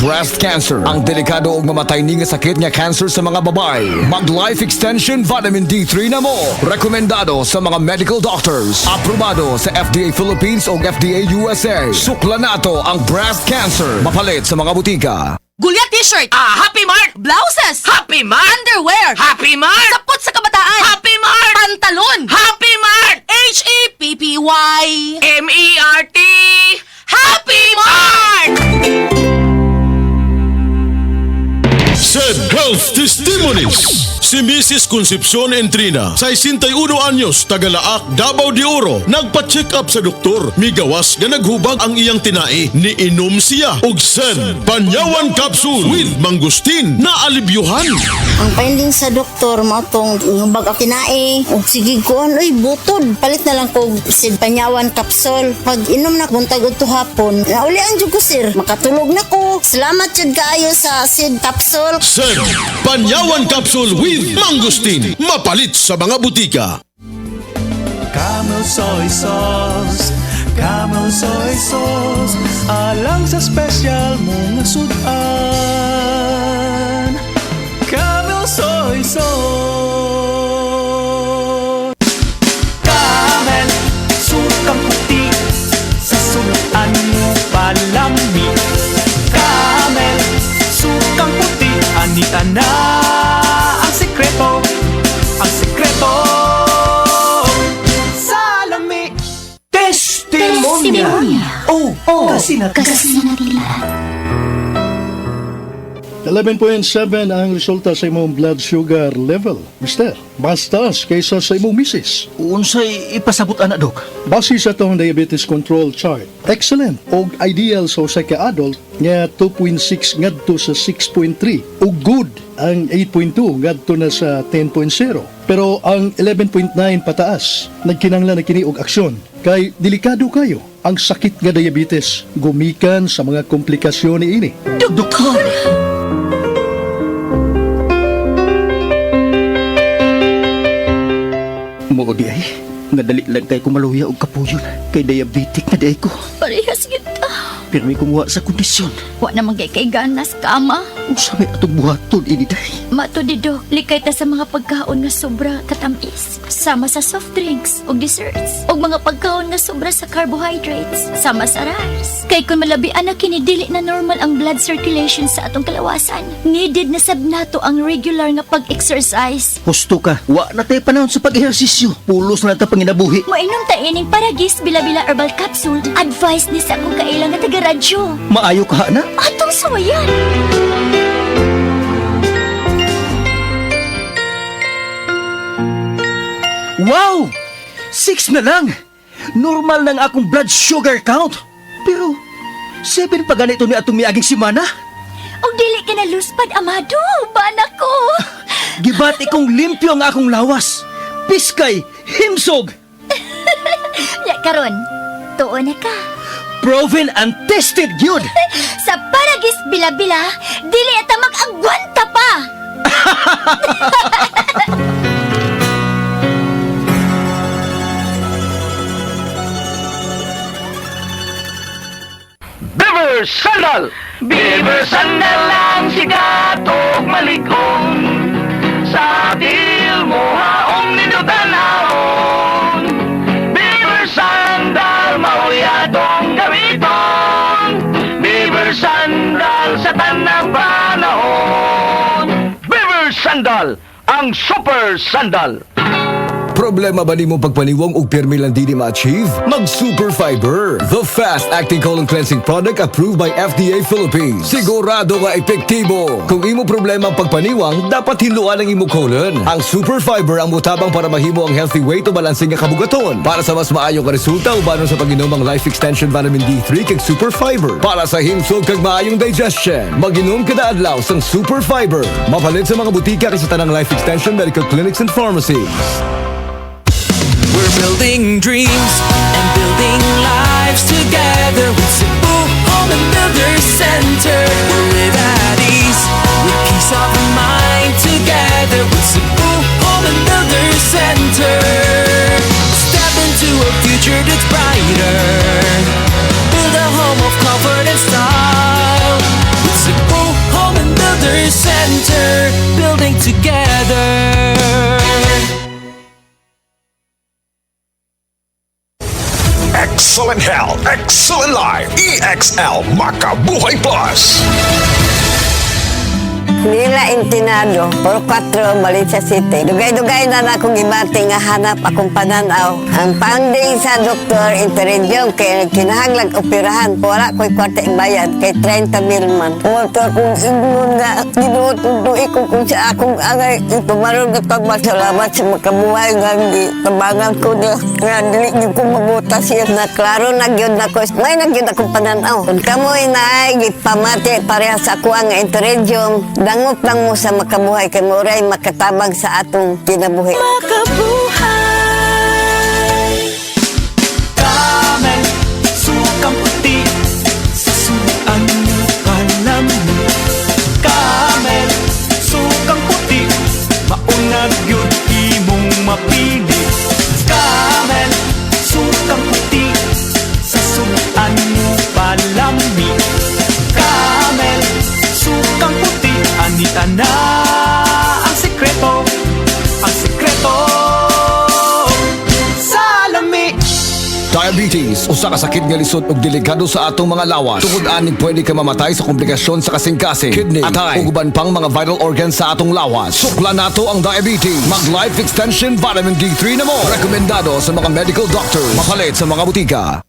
breast cancer. Ang delikado og mamatay ni nga sakit nga cancer sa mga babae. Mag Life Extension Vitamin D3 na mo. Rekomendado sa mga medical doctors. Aprobado sa FDA Philippines o FDA USA. Sukla nato ang breast cancer. Mapalit sa mga butika. Gulya t-shirt. Happy Mart! Blouses. Happy Mart! Underwear. Happy Mart! Sapot sa kabataan. Happy Mart! Pantalon. Happy Mart! H-E-P-P-Y. M-E-R-T! Happy Mart! Said Health Testimonies. Si Mrs. Concepcion Entrina, 61 anyos, Tagalaak, Davao de Oro, nagpa-check up sa doktor. Migawas nga naghubag ang iyang tinai. Niinom siya og Sen Panyawan Capsule with Mangustin na alibyuhan. Ang finding sa doktor mo itong hubag ang kinae. O sige ko, ay butod. Palit na lang ko Sid Panyawan Capsule. Pag inom na buntag ito hapon, naulian dyan ko sir. Makatulog na ko. Salamat dyan kaayo sa Sid Capsule. Sen Panyawan Capsule with Mangustin. Mapalit sa mga butika. Camel soy sauce, Camel soy sauce, alang sa special mong sudan. Camel soy sauce. Camel, sukang puti, sa sudan mo palami. Camel, sukang puti, anita na ang sikreto, ang sikreto. Testimonia. Oh, kasi na 11.7 ang resulta sa imong blood sugar level, Mister. Mas taas kaysa sa imong misis. Unsay ipasabot ana, Dok? Base sa itong diabetes control chart, excellent o ideal sa usa ka adult nga 2.6 ngadto sa 6.3 o good ang 8.2 ngadto na sa 10.0. Pero ang 11.9 pataas, nagkinanglan na kini og aksyon. Kay delikado kayo ang sakit nga diabetes, gumikan sa mga komplikasyon ini. Doktor! Mo di ay, nga dali lang kay kumaluya og kapuyon kay diabetic na di ay ko. Parehas kita. Pirmi kumuha sa kondisyon. Wa na magay kay ganas kama. Usa may atong buhaton ini day. Mato di Dok, likay ta sa mga pagkaon nga sobra katamis. Sama sa soft drinks ug desserts. Ug mga pagkaon nga sobra sa carbohydrates. Sama sa rice. Kay kung malabian na kini dili na normal ang blood circulation sa atong kalawasan. Needed na sab nato ang regular nga pag-exercise. Husto ka, wa na tayo panahon sa pag-ehersisyo. Pulos na ta panginabuhi. Moinom ta ining Paragis Bila-Bila Herbal Capsule. Advice ni sa akong kailang nga taga-radyo. Maayo ka na? Atong suwayan. Wow! 6 na lang! Normal ng akong blood sugar count. Pero, 7 pa ganito ni atong miaging simana. Og dili ka na luspad, Amado. Bana ko. Gibati kong limpyo ang akong lawas. Piskay, himsog. Ya karon, tuon na ka. Proven and tested gyud. Sa Paragis Bila-Bila, dili ata mag-agwanta pa. Beaver Sandal! Beaver Sandal lang sigat og malikon. Sa til mo haong ninutanahon. Beaver Sandal mauyadong gamiton. Beaver Sandal sa tanang panahon. Beaver Sandal, ang super sandal. Problema ba nimo pagpaniwang og pirmi lang di ma-achieve? Mag Super Fiber, the fast-acting colon cleansing product approved by FDA Philippines. Sigurado nga epektibo. Kung imo problema ang pagpaniwang, dapat hiluan ang imo colon. Ang Super Fiber ang mutabang para mahimo ang healthy weight o balansing nga kabugaton. Para sa mas maayong ka resulta, ubanon sa pag-inom ang Life Extension Vitamin D3 kag Super Fiber. Para sa himsog kag maayong digestion, mag-inom kada adlaw sang Super Fiber. Mapalit sa mga butika kay sa tanang Life Extension Medical Clinics and Pharmacies. We're building dreams and building lives together with Cebu Home and Builders Center. We'll live at ease with peace of mind together with Cebu Home and Builders Center. Step into a future that's brighter. Build a home of comfort and style with Cebu Excellent Health, Excellent Life, EXL Makabuhay Plus. Nila Intinado, por 4, Valencia City. Dugay-dugay na akong ibati nga hanap akong pananaw. Ang finding sa doktor, interensyong kay kinahanglag operahan. Wala ko'y kwarta bayad kay 30 mil man. Pumunta akong ingon nga, ginututuloy ko kung sa akong angay. Ipumaroon na pagmasalamat sa makabuhay nga tabangan ko na nga dili ko mabuta siya na klaro nagyod na ko. May nagyod akong pananaw. Kung kamoy na ay gipamati pareha sa ako ang interensyong dangop lang mo sa makabuhay kay moray makatabang sa atong kinabuhi. Camel, sukang puti, sasuan mo alam mo. Camel, sukang puti, maunag yun imong mapili. Camel, sukang puti, sasuan mo palami. Camel, sukang puti, anita na ang sekreto sa lami. Diabetes, usa ka sakit nga lisod ug delikado sa atong mga lawas. Tungod aning pwede ka mamatay sa komplikasyon sa kasing-kasing, kidney, atay, ug uban pang mga vital organs sa atong lawas. Sukla nato ang diabetes. Mag Life Extension Vitamin D3 na mo. Rekomendado sa mga medical doctors. Mapalit sa mga butika.